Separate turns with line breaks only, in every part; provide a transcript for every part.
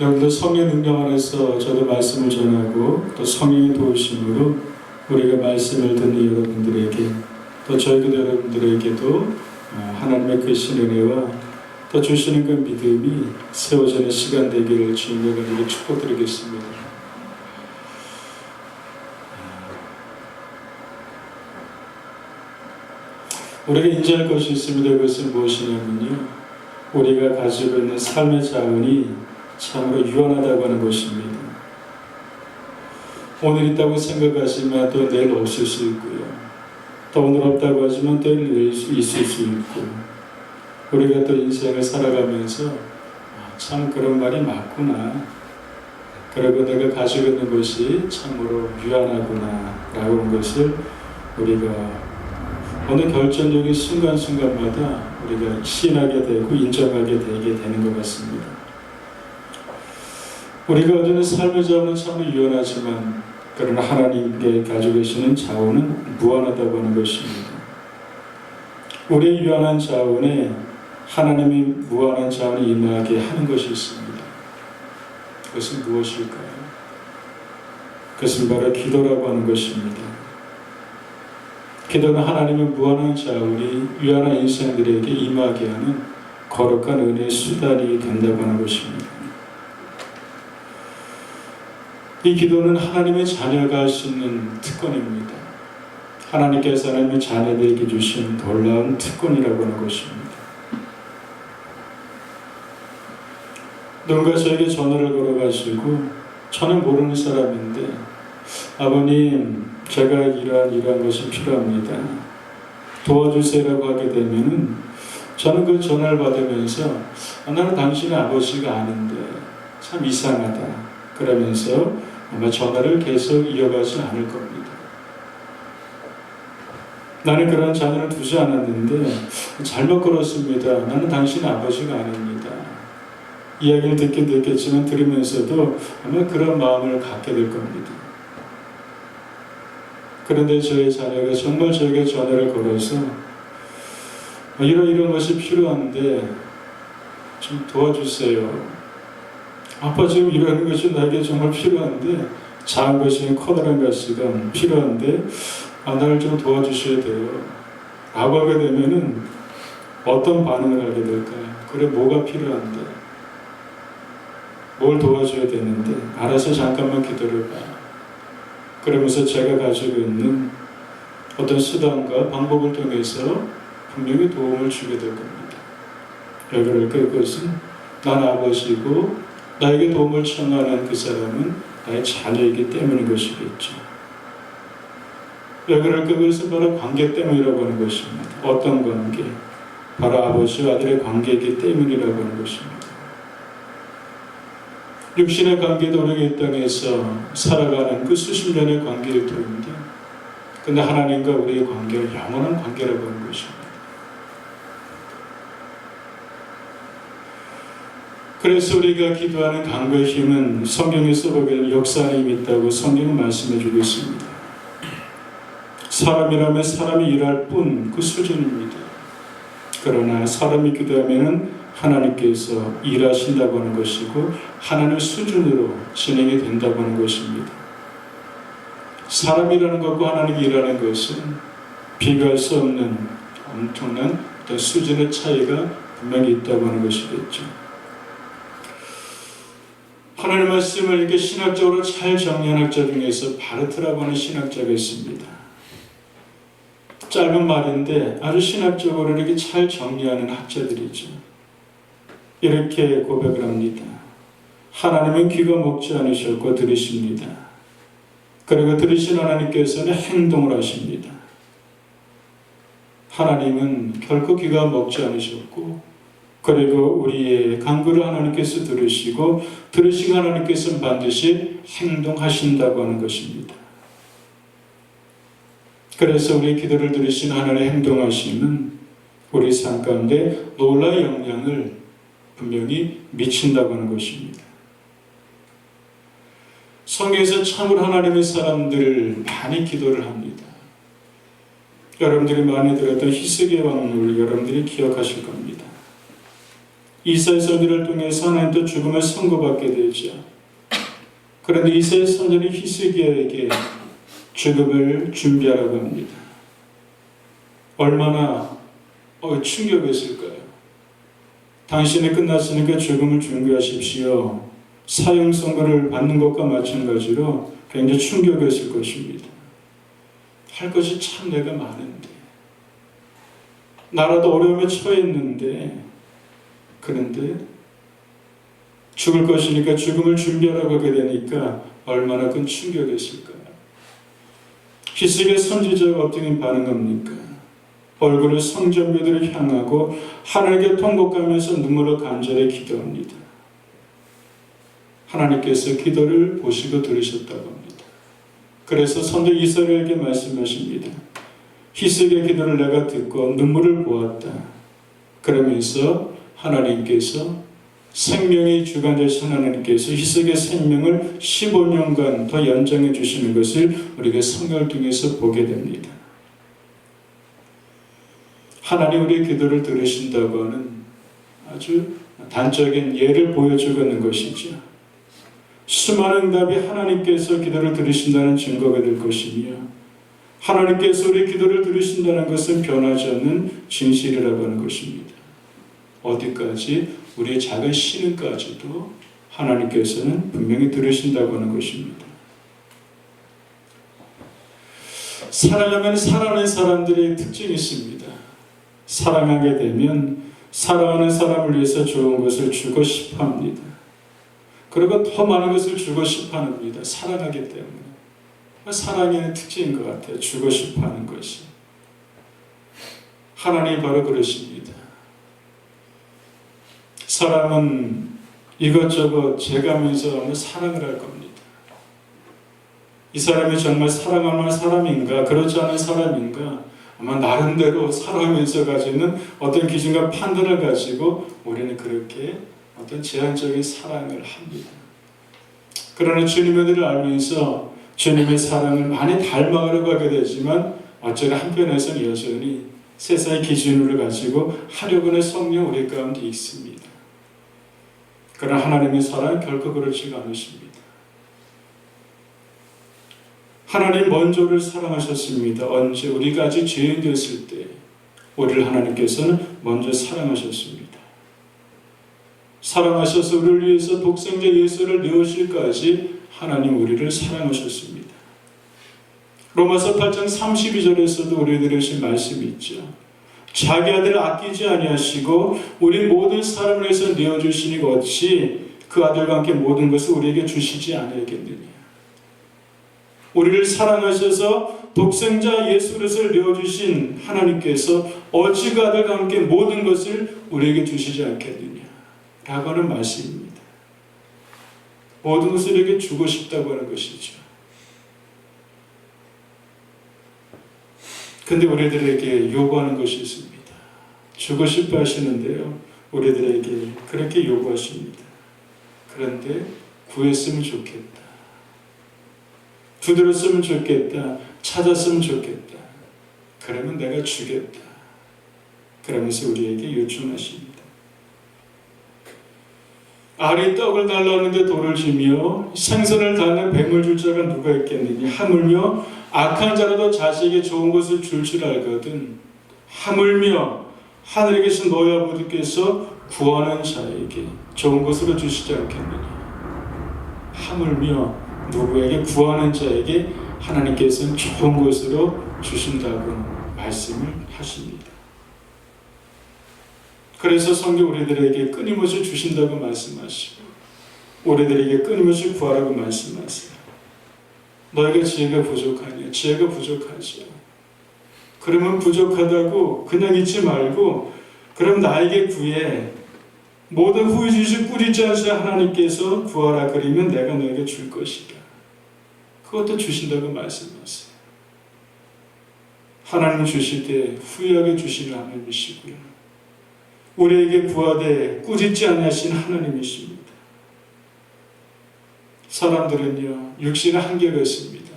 오늘도 성령 능력 안에서 저도 말씀을 전하고 또 성령의 도우심으로 우리가 말씀을 듣는 여러분들에게 또 저희 교도 여러분들에게도 하나님의 크신 은혜와 또 주시는 그 믿음이 세워지는 시간 되기를 주님의 이름으로 축복드리겠습니다. 우리가 인정할 것이 있습니다. 그것은 무엇이냐면요, 우리가 가지고 있는 삶의 자원이 참으로 유한하다고 하는 것입니다. 오늘 있다고 생각하지만 또 내일 없을 수 있고요, 또 오늘 없다고 하지만 또 내일 있을 수 있고, 우리가 또 인생을 살아가면서 참 그런 말이 맞구나, 그리고 내가 가지고 있는 것이 참으로 유한하구나 라고 하는 것을 우리가 어느 결정적인 순간순간마다 우리가 시인하게 되고 인정하게 되게 되는 것 같습니다. 우리가 얻는 삶의 자원은 참 유한하지만 그러나 하나님께 가지고 계시는 자원은 무한하다고 하는 것입니다. 우리의 유한한 자원에 하나님이 무한한 자원이 임하게 하는 것이 있습니다. 그것은 무엇일까요? 그것은 바로 기도라고 하는 것입니다. 기도는 하나님의 무한한 자원이 유한한 인생들에게 임하게 하는 거룩한 은혜의 수단이 된다고 하는 것입니다. 이 기도는 하나님의 자녀가 할 수 있는 특권입니다. 하나님께서 하나님의 자녀들에게 주신 놀라운 특권이라고 하는 것입니다. 누군가 저에게 전화를 걸어가지고, 저는 모르는 사람인데 아버님, 제가 이러한 것이 필요합니다, 도와주세요라고 하게 되면은 저는 그 전화를 받으면서 나는 당신의 아버지가 아닌데 참 이상하다 그러면서 아마 전화를 계속 이어가지 않을 겁니다. 나는 그런 자녀를 두지 않았는데 잘못 걸었습니다, 나는 당신의 아버지가 아닙니다. 이야기를 듣긴 듣겠지만 들으면서도 아마 그런 마음을 갖게 될 겁니다. 그런데 저희 자녀가 정말 저에게 전화를 걸어서 이런 것이 필요한데 좀 도와주세요. 아빠 지금 이러는 것이 나에게 정말 필요한데, 작은 것이 커다란 것이가 필요한데 나를 좀 도와주셔야 돼요 라고 하게 되면은 어떤 반응을 하게 될까요? 그래, 뭐가 필요한데, 뭘 도와줘야 되는데, 알아서 잠깐만 기다려봐. 그러면서 제가 가지고 있는 어떤 수단과 방법을 통해서 분명히 도움을 주게 될 겁니다. 왜 그럴까? 그것은 난 아버지고 나에게 도움을 청하는 그 사람은 나의 자녀이기 때문인 것이겠죠. 왜 그럴까? 그것은 바로 관계 때문이라고 하는 것입니다. 어떤 관계? 바로 아버지와 아들의 관계이기 때문이라고 하는 것입니다. 육신의 관계도 우리가 이 땅에서 살아가는 그 수십 년의 관계일 터인데, 근데 하나님과 우리의 관계는 영원한 관계라고 하는 것입니다. 그래서 우리가 기도하는 간구의 힘은 성경에서 보기에는 역사의 힘이 있다고 성경은 말씀해 주고 있습니다. 사람이라면 사람이 일할 뿐 그 수준입니다. 그러나 사람이 기도하면은 하나님께서 일하신다고 하는 것이고 하나님의 수준으로 진행이 된다고 하는 것입니다. 사람이라는 것과 하나님이 일하는 것은 비교할 수 없는 엄청난 어떤 수준의 차이가 분명히 있다고 하는 것이겠죠. 하나님의 말씀을 이렇게 신학적으로 잘 정리한 학자 중에서 바르트라고 하는 신학자가 있습니다. 짧은 말인데 아주 신학적으로 이렇게 잘 정리하는 학자들이죠. 이렇게 고백을 합니다. 하나님은 귀가 먹지 않으셨고 들으십니다. 그리고 들으신 하나님께서는 행동을 하십니다. 하나님은 결코 귀가 먹지 않으셨고, 그리고 우리의 간구를 하나님께서 들으시고, 들으시고 하나님께서는 반드시 행동하신다고 하는 것입니다. 그래서 우리의 기도를 들으신 하나님의 행동하심은 우리 삶 가운데 놀라운 영향을 분명히 미친다고 하는 것입니다. 성경에서 참으로 하나님의 사람들 많이 기도를 합니다. 여러분들이 많이 들었던 히스기야 왕을 여러분들이 기억하실 겁니다. 이사야 선지를 통해서 하나님도 죽음을 선고받게 되죠. 그런데 이사야 선지는 히스기야에게 죽음을 준비하라고 합니다. 얼마나 충격이었을까요? 당신이 끝났으니까 죽음을 준비하십시오. 사형 선고를 받는 것과 마찬가지로 굉장히 충격이었을 것입니다. 할 것이 참 내가 많은데, 나라도 어려움에 처했는데, 그런데 죽을 것이니까 죽음을 준비하라고 하게 되니까 얼마나 큰 충격이었을까요? 히스기야 선지자가 어떻게 반응합니까? 얼굴을 성전묘대로 향하고 하나님께 통곡하면서 눈물을 간절히 기도합니다. 하나님께서 기도를 보시고 들으셨다고 합니다. 그래서 선지 이사야에게 말씀하십니다. 히스기야 기도를 내가 듣고 눈물을 보았다. 그러면서 하나님께서 생명의 주관자신 하나님께서 히스기야 생명을 15년간 더 연장해 주시는 것을 우리가 성경을 통해서 보게 됩니다. 하나님 우리의 기도를 들으신다고 하는 아주 단적인 예를 보여주고 있는 것이죠. 수많은 응답이 하나님께서 기도를 들으신다는 증거가 될 것이며, 하나님께서 우리의 기도를 들으신다는 것은 변하지 않는 진실이라고 하는 것입니다. 어디까지? 우리의 작은 신음까지도 하나님께서는 분명히 들으신다고 하는 것입니다. 사랑하면 사랑하는 사람들의 특징이 있습니다. 사랑하게 되면 사랑하는 사람을 위해서 좋은 것을 주고 싶어 합니다. 그리고 더 많은 것을 주고 싶어 합니다. 사랑하기 때문에. 사랑의 특징인 것 같아요. 주고 싶어 하는 것이. 하나님이 바로 그러십니다. 사람은 이것저것 재가면서 사랑을 할 겁니다. 이 사람이 정말 사랑할 만한 사람인가, 그렇지 않은 사람인가, 아마 나름대로 살아가면서 가지는 어떤 기준과 판단을 가지고 우리는 그렇게 어떤 제한적인 사랑을 합니다. 그러나 주님의 은혜를 알면서 주님의 사랑을 많이 닮아가려고 하게 되지만 어쩌나 한편에서는 여전히 세상의 기준으로 가지고 하려고 하는 성령 우리 가운데 있습니다. 그러나 하나님의 사랑은 결코 그렇지가 않으십니다. 하나님 먼저를 사랑하셨습니다. 언제? 우리가 아직 죄인 되었을 때 우리를 하나님께서는 먼저 사랑하셨습니다. 사랑하셔서 우리를 위해서 독생자 예수를 내오실까지 하나님 우리를 사랑하셨습니다. 로마서 8장 32절에서도 우리에게 하신 말씀이 있죠. 자기 아들을 아끼지 아니하시고 우리 모든 사람을 위해서 내어주시니 어찌 그 아들과 함께 모든 것을 우리에게 주시지 않으겠느냐. 우리를 사랑하셔서 독생자 예수 그리스도를 내어주신 하나님께서 어찌 그 아들과 함께 모든 것을 우리에게 주시지 않겠느냐 라고 하는 말씀입니다. 모든 것을 우리에게 주고 싶다고 하는 것이죠. 근데 우리들에게 요구하는 것이 있습니다. 주고 싶어 하시는데요, 우리들에게 그렇게 요구하십니다. 그런데 구했으면 좋겠다, 두드렸으면 좋겠다, 찾았으면 좋겠다, 그러면 내가 주겠다, 그러면서 우리에게 요청하십니다. 알이 떡을 달라는데 돌을 지며 생선을 달는 뱀을 줄 자가 누가 있겠느냐. 하물며 악한 자라도 자식에게 좋은 것을 줄 줄 알거든. 하물며 하늘에 계신 너희 아버지께서 구하는 자에게 좋은 것으로 주시지 않겠느냐. 하물며 누구에게? 구하는 자에게 하나님께서는 좋은 것으로 주신다고 말씀을 하십니다. 그래서 성경 우리들에게 끊임없이 주신다고 말씀하시고 우리들에게 끊임없이 구하라고 말씀하세요. 너희가 지혜가 부족하냐? 지혜가 부족하죠. 그러면 부족하다고 그냥 잊지 말고 그럼 나에게 구해. 모든 후히 주실 뿌리지 않으신 하나님께서 구하라 그러면 내가 너에게 줄 것이다. 그것도 주신다고 말씀하세요. 하나님 주실 때 후회하게 주시는 하나님이시고요. 우리에게 구하되 꾸짖지 아니하시는 하나님이십니다. 사람들은요, 육신의 한계가 있습니다.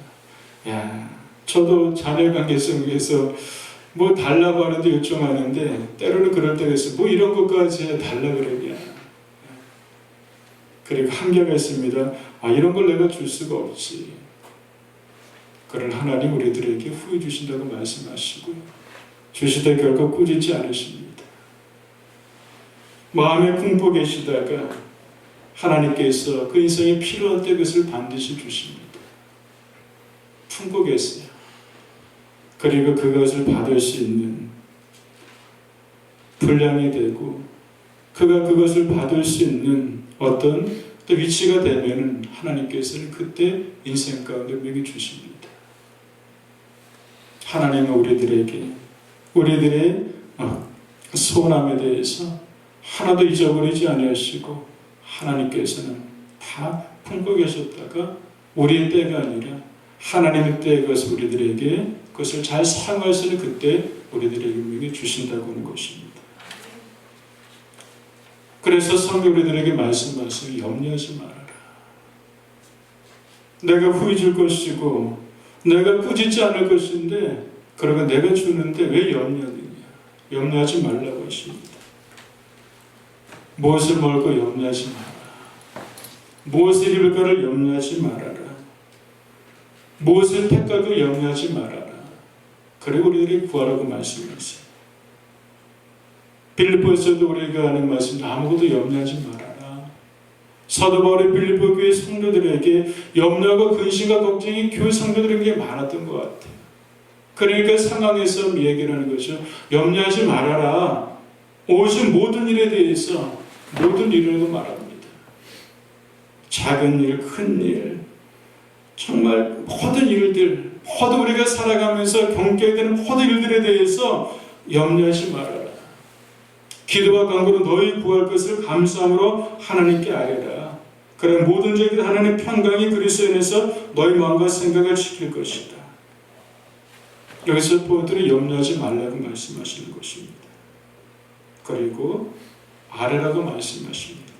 저도 자녀 관계성 위해서 뭐 달라고 하는데 요청하는데 때로는 그럴 때가 있어요. 뭐 이런 것까지 달라 그러냐. 그리고 한계가 있습니다. 이런 걸 내가 줄 수가 없지. 그러나 하나님 우리들에게 후회 주신다고 말씀하시고요. 주시되 결코 꾸짖지 않으십니다. 마음에 품고 계시다가 하나님께서 그 인생에 필요한 때 그것을 반드시 주십니다. 품고 계세요. 그리고 그것을 받을 수 있는 분량이 되고 그가 그것을 받을 수 있는 어떤 또 위치가 되면은 하나님께서는 그때 인생 가운데 명이 주십니다. 하나님은 우리들의 소원함에 대해서 하나도 잊어버리지 아니하시고 하나님께서는 다 품고 계셨다가 우리의 때가 아니라 하나님의 때에 가서 우리들에게 그것을 잘 사용할 수 있는 그때 우리들에게 명이 주신다고 하는 것입니다. 그래서 성경 우리들에게 말씀하세요. 염려하지 말아라. 내가 후회 줄 것이고 내가 꾸짖지 않을 것인데 그러면 내가 주는데 왜 염려하느냐. 염려하지 말라고 하십니다. 무엇을 먹을까 염려하지 마라. 무엇을 입을까를 염려하지 말아라. 무엇을 택할까 염려하지 말아라. 그리고 우리들이 구하라고 말씀하세요. 빌립보에서도 우리가 하는 말씀 아무것도 염려하지 말아라. 사도 바울이 빌립보 교회 성도들에게 염려하고 근심과 걱정이 교회 성도들에게 많았던 것 같아요. 그러니까 상황에서 얘기를 하는 거죠. 염려하지 말아라. 오직 모든 일에 대해서 모든 일이라고 말합니다. 작은 일, 큰 일, 정말 모든 일들, 모든 우리가 살아가면서 겪게 되는 모든 일들에 대해서 염려하지 말아라. 기도와 간구로 너희 구할 것을 감사함으로 하나님께 아뢰라. 그런 모든 죄들 하나님의 평강이 그리스도 안에서 너희 마음과 생각을 지킬 것이다. 여기서 포인트는 염려하지 말라고 말씀하시는 것입니다. 그리고 아뢰라고 말씀하십니다.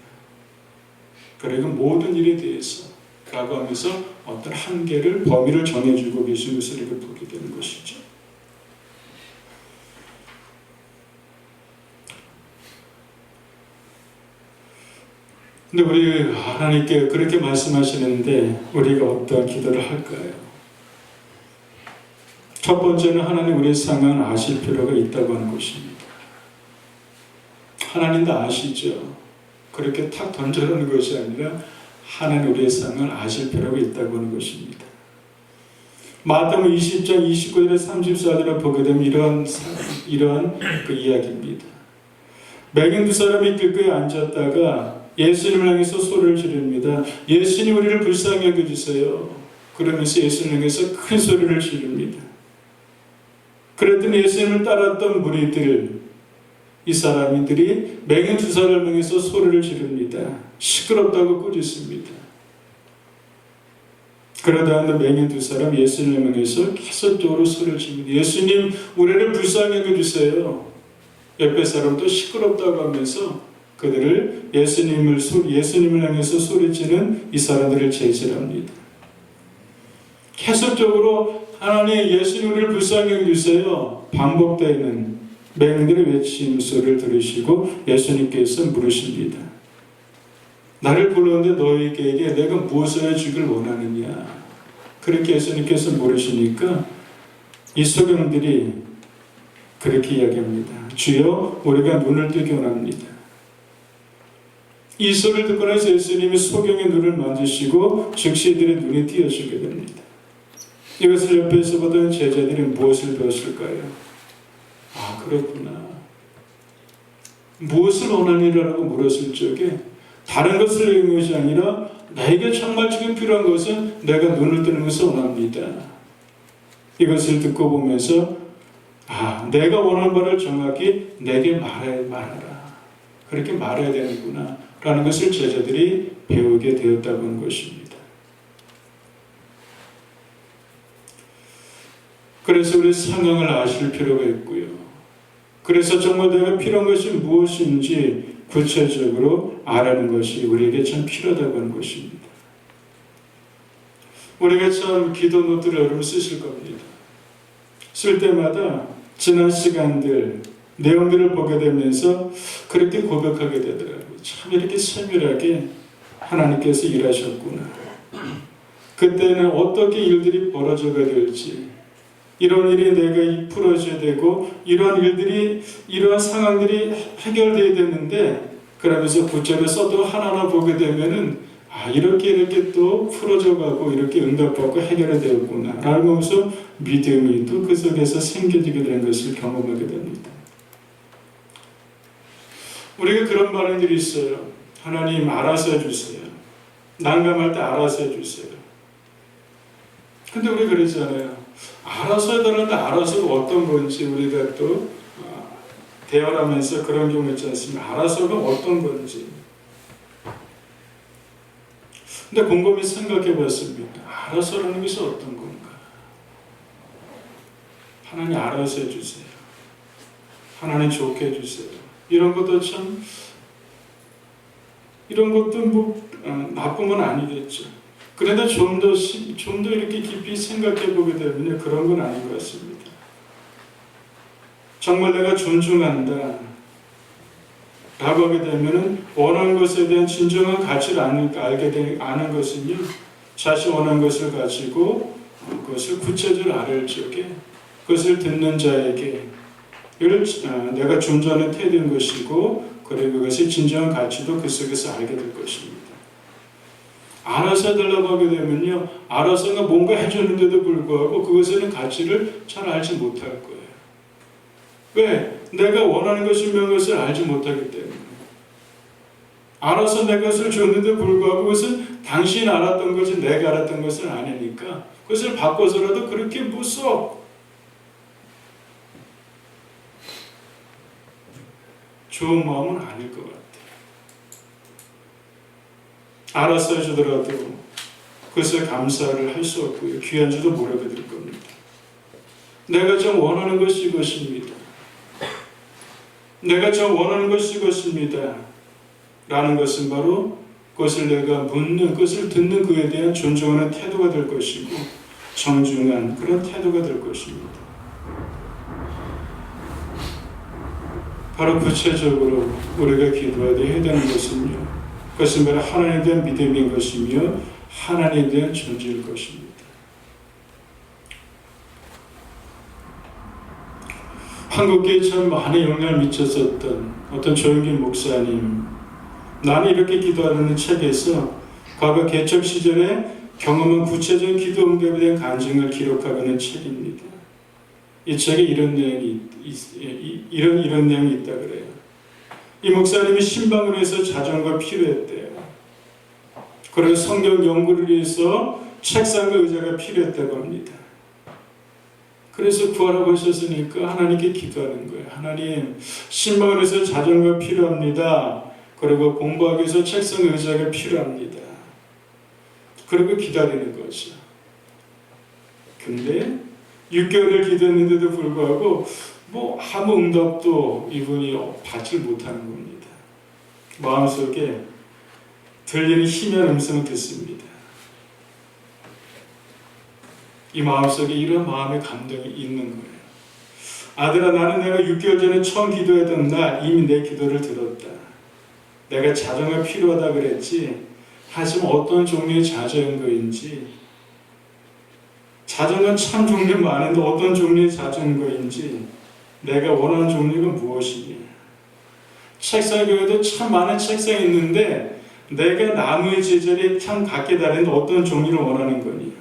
그리고 모든 일에 대해서 라고 하면서 어떤 한계를, 범위를 정해주고 계신 것을 이렇게 보게 되는 것이죠. 근데 우리 하나님께 그렇게 말씀하시는데 우리가 어떤 기도를 할까요? 첫 번째는 하나님 우리의 상황을 아실 필요가 있다고 하는 것입니다. 하나님도 아시죠. 그렇게 탁 던져놓는 것이 아니라 하나님 우리의 상황을 아실 필요가 있다고 하는 것입니다. 마태복음 20장 29절에 34절을 보게 되면 이런 그 이야기입니다. 맹인 두 사람이 길거리에 앉았다가 예수님을 향해서 소리를 지릅니다. 예수님 우리를 불쌍히 여겨주세요. 그러면서 예수님을 향해서 큰 소리를 지릅니다. 그랬더니 예수님을 따랐던 무리들, 이 사람들이 맹인 두 사람을 향해서 소리를 지릅니다. 시끄럽다고 꾸짖습니다. 그러다 맹인 두 사람 예수님을 향해서 계속적으로 소리를 지릅니다. 예수님 우리를 불쌍히 여겨주세요. 옆에 사람도 시끄럽다고 하면서 그들을 예수님을 향해서 소리치는 이 사람들을 제지합니다. 계속적으로 하나님 예수님 우리를 불쌍히 여겨주세요. 반복되는 맹인들의 외치는 소리를 들으시고 예수님께서 물으십니다. 나를 불렀는데 너희에게 내가 무엇을 해주길 원하느냐. 그렇게 예수님께서 물으시니까 이 소경들이 그렇게 이야기합니다. 주여 우리가 눈을 뜨기 원합니다. 이 소리를 듣고 나서 예수님이 소경의 눈을 만지시고 즉시 이들의 눈이 띄어지게 됩니다. 이것을 옆에서 보던 제자들이 무엇을 배웠을까요? 아 그렇구나. 무엇을 원하느냐라고 물었을 적에 다른 것을 얘기한 것이 아니라 나에게 정말 지금 필요한 것은 내가 눈을 뜨는 것을 원합니다. 이것을 듣고 보면서 내가 원하는 바를 정확히 내게 말하라. 그렇게 말해야 되는구나 라는 것을 제자들이 배우게 되었다고 하는 것입니다. 그래서 우리 상황을 아실 필요가 있고요. 그래서 정말 내가 필요한 것이 무엇인지 구체적으로 알아는 것이 우리에게 참 필요하다고 하는 것입니다. 우리가 참 기도 노트를 여러분 쓰실 겁니다. 쓸 때마다 지난 시간들, 내용들을 보게 되면서 그렇게 고백하게 되더라고요. 참 이렇게 세밀하게 하나님께서 일하셨구나. 그때는 어떻게 일들이 벌어져가 될지, 이런 일이 내가 풀어져야 되고 이러한 일들이, 이러한 상황들이 해결돼야 되는데, 그러면서 구절을 써도 하나하나 보게 되면은 이렇게 또 풀어져 가고 이렇게 응답받고 해결이 되었구나 라고 해서 믿음이 또 그 속에서 생겨지게 되는 것을 경험하게 됩니다. 우리가 그런 반응들이 있어요. 하나님 알아서 해주세요. 난감할 때 알아서 해주세요. 근데 우리 그러잖아요. 알아서 해달라는데 알아서가 어떤 건지 우리가 또 대화를 하면서 그런 경우 있지 않습니까? 알아서가 어떤 건지. 근데 곰곰이 생각해 봤습니다. 알아서라는 것이 어떤 건가? 하나님 알아서 해주세요. 하나님 좋게 해주세요. 이런 것도 참, 이런 것도 나쁜 건 아니겠죠. 그래도 좀 더 이렇게 깊이 생각해 보게 되면 그런 건 아닌 것 같습니다. 정말 내가 존중한다 라고 하게 되면 원하는 것에 대한 진정한 가치를 아는 것은요, 자신 원하는 것을 가지고 그것을 구체적으로 아뢰을 적에 그것을 듣는 자에게 내가 존중하는 태도인 것이고, 그리고 그것의 진정한 가치도 그 속에서 알게 될 것입니다. 알아서 해달라고 하게 되면요, 알아서가 뭔가 해주는데도 불구하고 그것에는 가치를 잘 알지 못할 거예요. 왜? 내가 원하는 것이 몇 것을 알지 못하기 때문에. 알아서 내 것을 줬는데 불구하고 그것은 당신이 알았던 것이 내가 알았던 것을 아니니까 그것을 바꿔서라도 그렇게 무섭 좋은 마음은 아닐 것 같아요. 알아서 해주더라도 그것에 감사를 할 수 없고요. 귀한 줄도 모르게 될 겁니다. 내가 좀 원하는 것이 이것입니다. 내가 좀 원하는 것이 이것입니다. 라는 것은 바로 그것을 내가 묻는, 그것을 듣는 그에 대한 존중하는 태도가 될 것이고 정중한 그런 태도가 될 것입니다. 바로 구체적으로 우리가 기도해야 되는 것은요, 그것은 바로 하나님에 대한 믿음인 것이며 하나님에 대한 존재일 것입니다. 한국교회에 참 많은 영향을 미쳤었던 어떤 조영길 목사님, 나는 이렇게 기도하는 책에서 과거 개척 시절에 경험한 구체적인 기도 응답에 대한 간증을 기록하고 있는 책입니다. 이 책에 이런 내용이 이런 내용이 있다 그래요. 이 목사님이 신방을 해서 자전거가 필요했대요. 그래서 성경 연구를 위해서 책상과 의자가 필요했다고 합니다. 그래서 구하라고 하셨으니까 하나님께 기도하는 거예요. 하나님, 신방을 해서 자전거가 필요합니다. 그리고 공부하기 위해서 책상 의자가 필요합니다. 그리고 기다리는 거죠. 근데 6개월을 기도했는데도 불구하고 아무 응답도 이분이 받지 못하는 겁니다. 마음속에 들리는 희미한 음성을 듣습니다. 이 마음속에 이런 마음의 감동이 있는 거예요. 아들아, 나는 내가 6개월 전에 처음 기도했던 날 이미 내 기도를 들었다. 내가 자전거가 필요하다 그랬지. 하지만 어떤 종류의 자전거인지, 자전거는 참 종류 많은데 어떤 종류의 자전거인지, 내가 원하는 종류가 무엇이냐. 책상 교회도 참 많은 책상이 있는데 내가 나무의 제자리에 참 각기 다른데 어떤 종류를 원하는 거냐.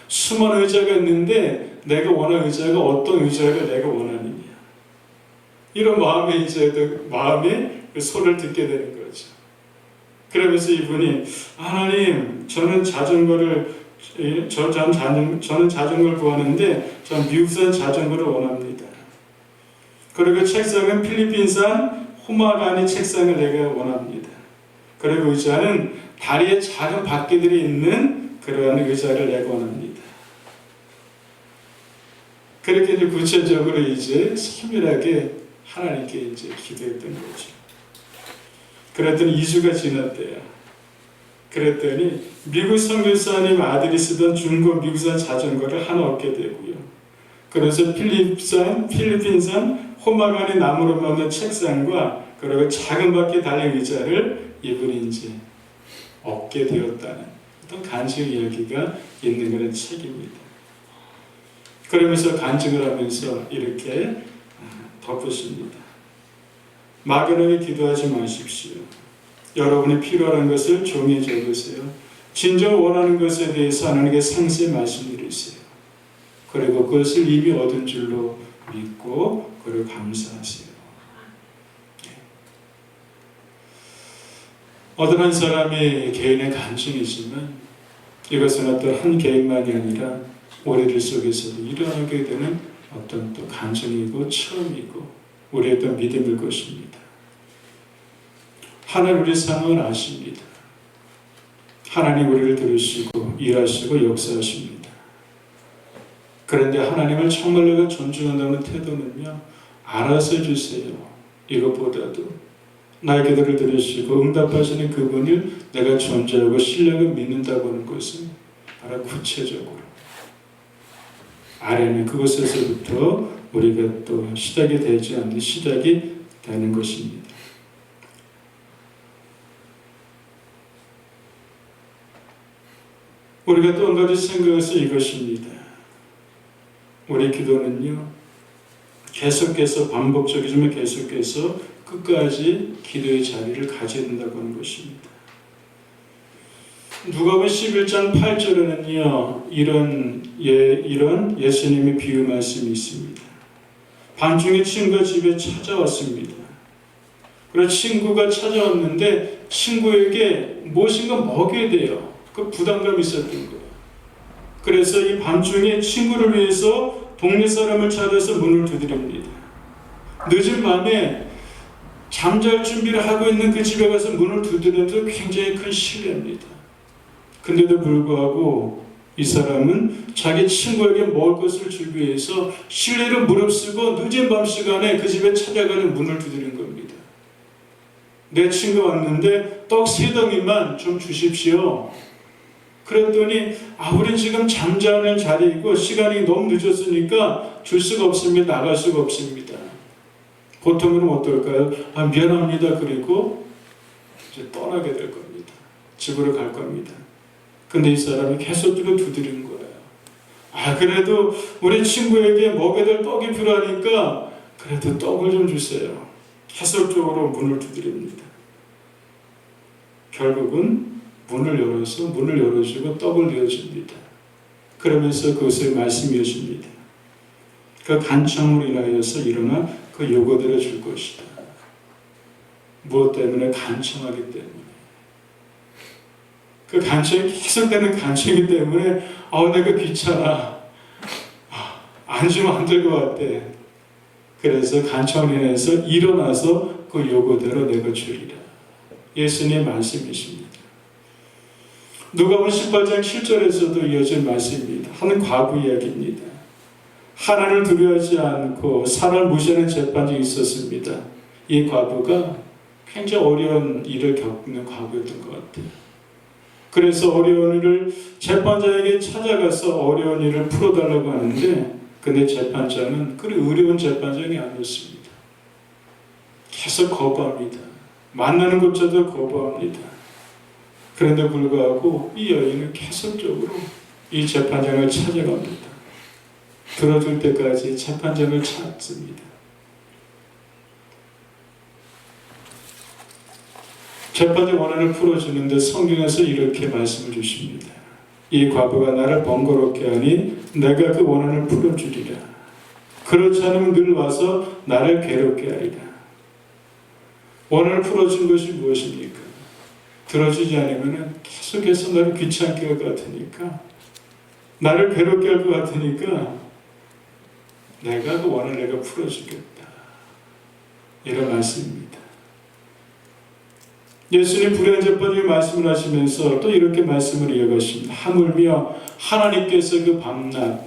수많은 의자가 있는데 내가 원하는 의자가 어떤 의자가 내가 원하느냐. 이런 마음의 그 소리를 듣게 되는 거죠. 그러면서 이분이 하나님, 저는 자전거를 구하는데 전 미국산 자전거를 원합니다. 그리고 책상은 필리핀산 호마가니 책상을 내가 원합니다. 그리고 의자는 다리에 작은 바퀴들이 있는 그러한 의자를 내가 원합니다. 그렇게 이제 구체적으로 이제 세밀하게 하나님께 이제 기도했던 거죠. 그랬더니 2주가 지났대요. 그랬더니 미국 선교사님 아들이 쓰던 중고 미국산 자전거를 하나 얻게 되고요. 그래서 필리핀산 호마가니 나무로 만든 책상과 그리고 작은 바퀴 달린 의자를 이분이 이제 얻게 되었다는 어떤 간증 이야기가 있는 그런 책입니다. 그러면서 간증을 하면서 이렇게 덧붙입니다. 막연하게 기도하지 마십시오. 여러분이 필요한 것을 종이에 적으세요. 진정 원하는 것에 대해서 하나님께 상세히 말씀드리세요. 그리고 그것을 이미 얻은 줄로 믿고 그리고 감사하세요. 어떤 한 사람의 개인의 간증이지만 이것은 어떤 한 개인만이 아니라 우리들 속에서도 일어나게 되는 어떤 또 간증이고 처음이고 우리의 또 믿음일 것입니다. 하나님 우리 상황을 아십니다. 하나님 우리를 들으시고 일하시고 역사하십니다. 그런데 하나님을 정말 내가 존중한다는 태도는요, 알아서 해주세요. 이것보다도 나의 기도를 들으시고 응답하시는 그분을 내가 존재하고 신뢰하고 믿는다고 하는 것은 바로 구체적으로 아래는 그것에서부터 우리가 또 시작이 되지 않는 시작이 되는 것입니다. 우리가 또 한 가지 생각해서 이것입니다. 우리 기도는요, 계속해서 반복적이지만 계속해서 끝까지 기도의 자리를 가져야 된다고 하는 것입니다. 누가복음 11장 8절에는요, 이런 예수님의 비유 말씀이 있습니다. 밤중에 친구가 집에 찾아왔습니다. 그래서 친구가 찾아왔는데 친구에게 무엇인가 먹여야 돼요. 그 부담감이 있었던 거예요. 그래서 이 밤중에 친구를 위해서 동네 사람을 찾아서 문을 두드립니다. 늦은 밤에 잠잘 준비를 하고 있는 그 집에 가서 문을 두드려도 굉장히 큰 실례입니다. 근데도 불구하고 이 사람은 자기 친구에게 먹을 것을 주기 위해서 실례를 무릅쓰고 늦은 밤 시간에 그 집에 찾아가는 문을 두드린 겁니다. 내 친구 왔는데 떡 3덩이만 좀 주십시오. 그랬더니 우린 지금 잠자는 자리이고 시간이 너무 늦었으니까 줄 수가 없습니다. 나갈 수가 없습니다. 보통은 어떨까요? 미안합니다. 그리고 이제 떠나게 될 겁니다. 집으로 갈 겁니다. 근데 이 사람이 계속적으로 두드리는 거예요. 그래도 우리 친구에게 먹여야 될 떡이 필요하니까 그래도 떡을 좀 주세요. 계속적으로 문을 두드립니다. 결국은 문을 열어주고 떡을 내어줍니다. 그러면서 그것을 말씀해 줍니다. 그 간청으로 인하여서 일어나 그 요구대로 줄 것이다. 무엇 때문에? 간청하기 때문에. 그 간청이 계속되는 간청이기 때문에 내가 귀찮아. 안 주면 안 될 것 같아. 그래서 간청으로 인해서 일어나서 그 요구대로 내가 주리라. 예수님의 말씀이십니다. 누가복음 18장 7절에서도 이어진 말씀입니다. 한 과부 이야기입니다. 하나님을 두려워하지 않고 사람을 무시하는 재판장이 있었습니다. 이 과부가 굉장히 어려운 일을 겪는 과부였던 것 같아요. 그래서 어려운 일을 재판장에게 찾아가서 어려운 일을 풀어달라고 하는데 근데 재판장은 그리 의로운 재판장이 아니었습니다. 계속 거부합니다. 만나는 것조차도 거부합니다. 그런데 불구하고 이 여인은 계속적으로 이 재판장을 찾아갑니다. 들어줄 때까지 재판장을 찾습니다. 재판장 원한을 풀어주는데 성경에서 이렇게 말씀을 주십니다. 이 과부가 나를 번거롭게 하니 내가 그 원한을 풀어주리라. 그렇지 않으면 늘 와서 나를 괴롭게 하리라. 원한을 풀어준 것이 무엇입니까? 들어주지 않으면 계속해서 나를 귀찮게 할 것 같으니까, 나를 괴롭게 할 것 같으니까 내가 그 원을 내가 풀어주겠다. 이런 말씀입니다. 예수님 불의한 재판장이 말씀을 하시면서 또 이렇게 말씀을 이어가십니다. 하물며 하나님께서 그 밤낮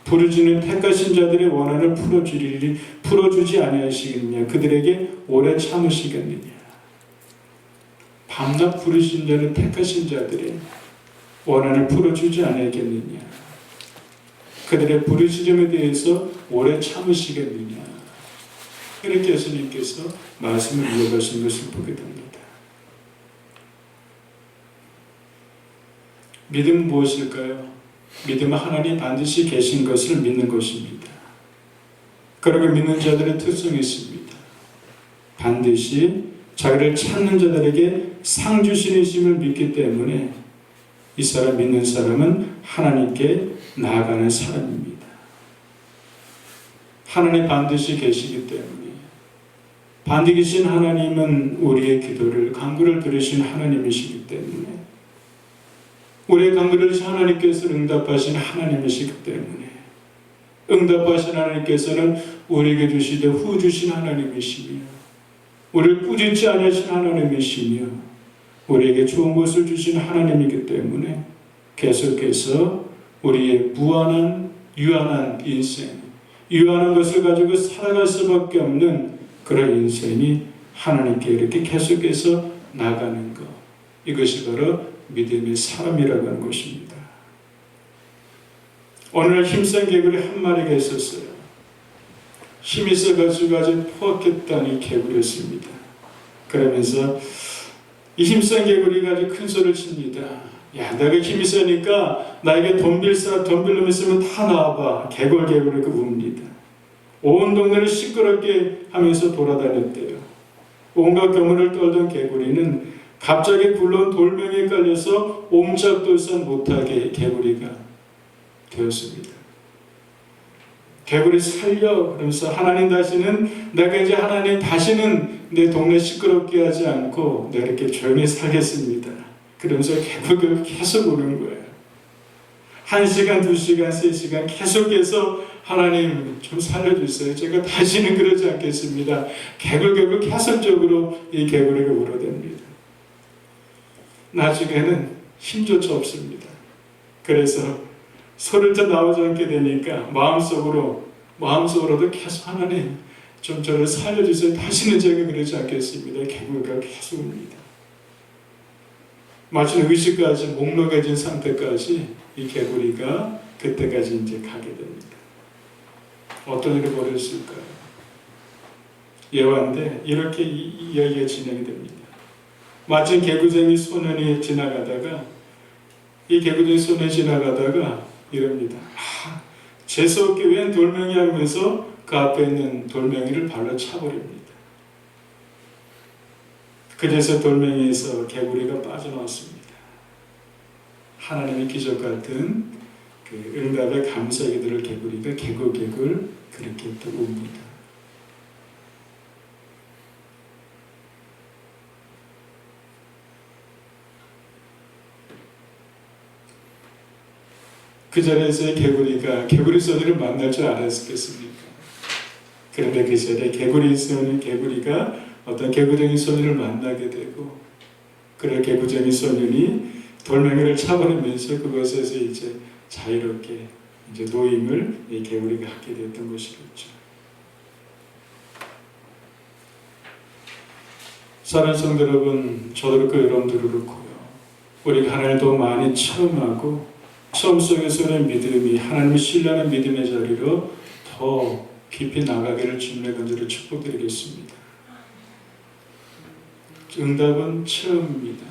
부르짖는 택하신 자들의 원한을 풀어주지 아니하시겠느냐. 그들에게 오래 참으시겠느냐. 밤낮 부르신 자는 택하신 자들의 원한을 풀어주지 않겠느냐. 그들의 부르짖음에 대해서 오래 참으시겠느냐. 이렇게 예수님께서 말씀을 이어가신 것을 보게 됩니다. 믿음은 무엇일까요? 믿음은 하나님 반드시 계신 것을 믿는 것입니다. 그리고 믿는 자들의 특성이 있습니다. 반드시 자기를 찾는 자들에게 상 주시는 심을 믿기 때문에 이 사람 믿는 사람은 하나님께 나아가는 사람입니다. 하나님 반드시 계시기 때문에 반드시 계신 하나님은 우리의 기도를 간구를 들으신 하나님이시기 때문에 우리의 간구를 하나님께서 응답하신 하나님이시기 때문에 응답하신 하나님께서는 우리에게 주시되 후 주신 하나님이시며 우리를 꾸짖지 않으신 하나님이시며 우리에게 좋은 것을 주신 하나님이기 때문에 계속해서 우리의 무한한 유한한 인생, 유한한 것을 가지고 살아갈 수밖에 없는 그런 인생이 하나님께 이렇게 계속해서 나가는 것, 이것이 바로 믿음의 사람이라고 하는 것입니다. 오늘 힘센 개구리 한 마리가 있었어요. 힘이 세가지고 아주 포악했다는 개구리였습니다. 그러면서 이 힘센 개구리가 아주 큰 소리를 칩니다. 야, 내가 힘이 세니까 나에게 돈 빌 놈 있으면 다 나와봐. 개구리가 웁니다. 온 동네를 시끄럽게 하면서 돌아다녔대요. 온갖 교문을 떨던 개구리는 갑자기 굴러온 돌멩이에 깔려서 옴짝돌산 못하게 개구리가 되었습니다. 개구리 살려 그러면서 하나님 다시는 내 동네 시끄럽게 하지 않고 내가 이렇게 조용히 살겠습니다. 그러면서 개구리가 계속 오는 거예요. 1시간, 2시간, 3시간 계속해서 하나님 좀 살려주세요. 제가 다시는 그러지 않겠습니다. 개굴 계속적으로 이 개구리가 울어댑니다. 나중에는 힘조차 없습니다. 그래서 소리를 더 나오지 않게 되니까 마음속으로도 계속 하나님 좀 저를 살려주세요. 다시는 제가 그러지 않겠습니다. 개구리가 계속 웁니다. 마치 의식까지 목록해진 상태까지 이 개구리가 그때까지 이제 가게 됩니다. 어떤 일이 벌어졌을까요? 예화인데 이렇게 이야기가 진행이 됩니다. 마침 개구쟁이 소년이 지나가다가 이럽니다. 재수없게 웬 돌멩이 하면서 그 앞에 있는 돌멩이를 발로 차버립니다. 그래서 돌멩이에서 개구리가 빠져나왔습니다. 하나님의 기적 같은 그 응답의 감사 기도를 개구리가 개굴개굴 그렇게 또 웁니다. 그 자리에서 개구리 소리를 만날 줄 알았겠습니까? 그런데 그 자리에 개구리가 어떤 개구쟁이 소년을 만나게 되고, 그래 개구쟁이 소년이 돌멩이를 차버리면서 그것에서 이제 자유롭게 이제 노임을 이 개구리가 하게 됐던 것이겠죠. 사랑하는 성도 여러분, 저도 그렇고 여러분들도 그렇고요. 우리가 하나님을 더 많이 체험하고 처음 속에서의 믿음이 하나님을 신뢰하는 믿음의 자리로 더 깊이 나가기를 주님의 간절히 축복드리겠습니다. 응답은 체험입니다.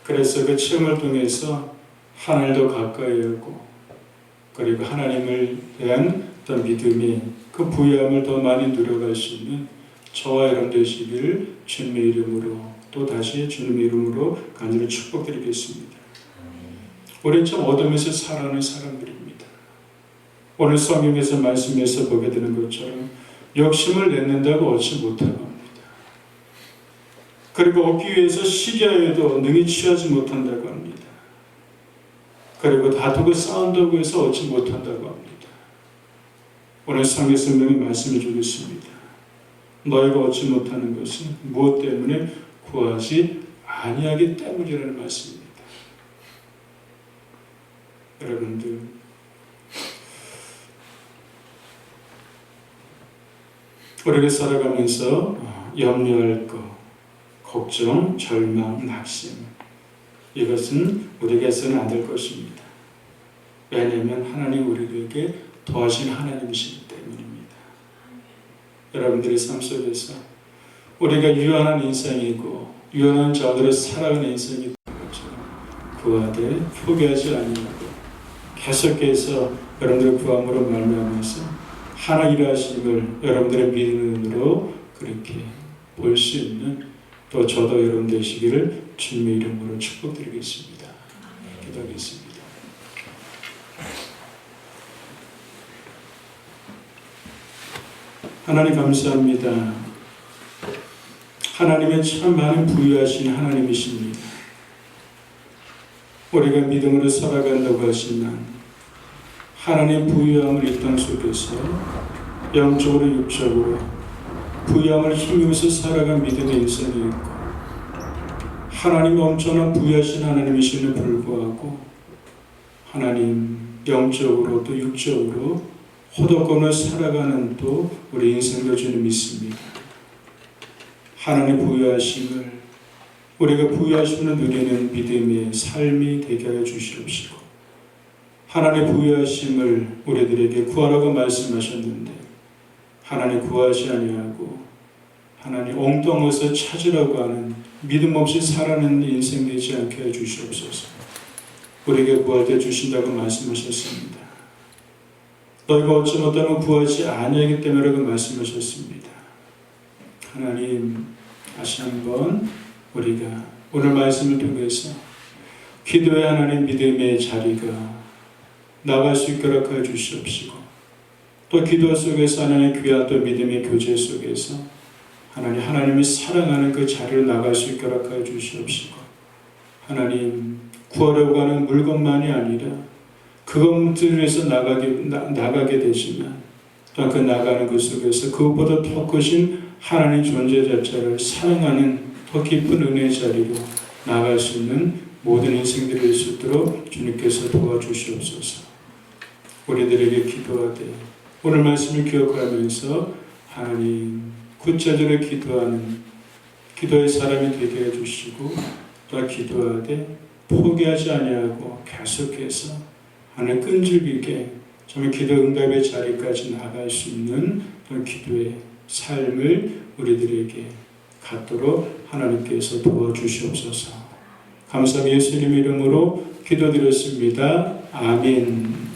그래서 그 체험을 통해서 하나님을 더 가까이 하고, 그리고 하나님을 대한 어떤 믿음이 그 부여함을 더 많이 누려갈 수 있는 저와 여러분 되시길 주님의 이름으로, 또 다시 주님의 이름으로 간절히 축복드리겠습니다. 우리는 참 어둠에서 살아가는 사람들입니다. 오늘 성경에서 말씀에서 보게 되는 것처럼 욕심을 냈는다고 얻지 못하고 합니다. 그리고 얻기 위해서 시기하여도 능히 취하지 못한다고 합니다. 그리고 다투고 싸운다고 해서 얻지 못한다고 합니다. 오늘 성경에서 분명히 말씀해 주겠습니다. 너희가 얻지 못하는 것은 무엇 때문에 구하지 아니하기 때문이라는 말씀입니다. 여러분들, 우리가 살아가면서 염려할 것, 걱정, 절망, 낙심, 이것은 우리에게서는 안 될 것입니다. 왜냐하면 하나님 우리에게 도와신 하나님이시기 때문입니다. 여러분들의 삶 속에서 우리가 유한한 인생이고 유한한 자들을 살아가는 인생이 구하되 포기하지 아니하고 계속해서 여러분들의 구함으로 말미암아서 하나님 일하심을 여러분들의 믿는 눈으로 그렇게 볼 수 있는 또 저도 여러분 되시기를 주님의 이름으로 축복드리겠습니다. 기도하겠습니다. 하나님 감사합니다. 하나님의 참 많은 부유하신 하나님이십니다. 우리가 믿음으로 살아간다고 하시면 하나님 부유함을 이 땅 속에서 영적으로 육적으로 부유함을 힘입어서 살아간 믿음의 인생이 있고 하나님 엄청난 부유하신 하나님이심에 불구하고 하나님 영적으로 또 육적으로 호덕거며 살아가는 또 우리 인생도 주님 믿습니다. 하나님 부유하심을 우리가 부유하심을 누리는 믿음의 삶이 되게 하여 주시옵시고 하나님 부유하심을 우리들에게 구하라고 말씀하셨는데 하나님 구하지 아니하고 하나님 엉뚱해서 찾으라고 하는 믿음 없이 살아가는 인생 되지 않게 해 주시옵소서. 우리에게 구할 때 주신다고 말씀하셨습니다. 너희가 어찌 못하면 구하지 아니하기 때문이라고 말씀하셨습니다. 하나님 다시 한번 우리가 오늘 말씀을 통해서 기도의 하나님 믿음의 자리가 나갈 수 있게 허락하여 주시옵시고 또 기도 속에서 하나님의 귀한 또 믿음의 교제 속에서 하나님이 사랑하는 그 자리를 나갈 수 있게 허락하여 주시옵시고 하나님 구하려고 하는 물건만이 아니라 그것들에서 나가게 되지만 또 그 나가는 것 속에서 그것보다 더 크신 하나님 존재 자체를 사랑하는 더 깊은 은혜의 자리로 나갈 수 있는 모든 인생들이 수 있도록 주님께서 도와주시옵소서. 우리들에게 기도하되 오늘 말씀을 기억하면서 하나님 구체적으로 기도하는 기도의 사람이 되게 해주시고 또 기도하되 포기하지 아니하고 계속해서 하나님 끈질기게 정말 기도 응답의 자리까지 나갈 수 있는 그런 기도의 삶을 우리들에게 갖도록 하나님께서 도와주시옵소서. 감사합니다. 예수님 이름으로 기도드렸습니다. 아멘.